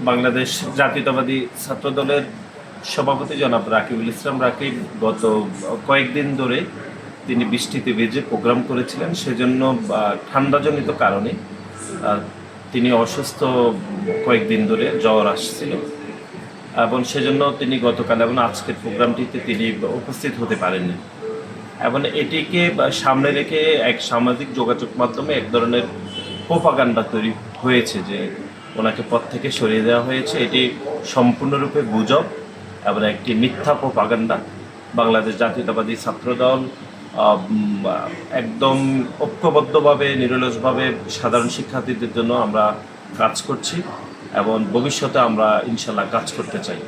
বাংলাদেশ জাতীয়তাবাদী ছাত্রদলের সভাপতি জনাব রাকিবুল ইসলাম রাকিব গত কয়েকদিন ধরে তিনি বৃষ্টিতে ভিজে প্রোগ্রাম করেছিলেন, সেজন্য ঠান্ডাজনিত কারণে তিনি অসুস্থ, কয়েকদিন ধরে জ্বর আসছিল এবং সেজন্য তিনি গতকাল এবং আজকের প্রোগ্রামটিতে তিনি উপস্থিত হতে পারেননি। এবং এটিকে সামনে রেখে এক সামাজিক যোগাযোগ মাধ্যমে এক ধরনের প্রোপাগান্ডা তৈরি হয়েছে যে ওনাকে পদ থেকে সরিয়ে দেওয়া হয়েছে। এটি সম্পূর্ণরূপে গুজব এবং একটি মিথ্যা প্রোপাগান্ডা। বাংলাদেশ জাতীয়তাবাদী ছাত্রদল একদম ঐক্যবদ্ধভাবে, নিরলসভাবে সাধারণ শিক্ষার্থীদের জন্য আমরা কাজ করছি এবং ভবিষ্যতে আমরা ইনশাল্লাহ কাজ করতে চাই।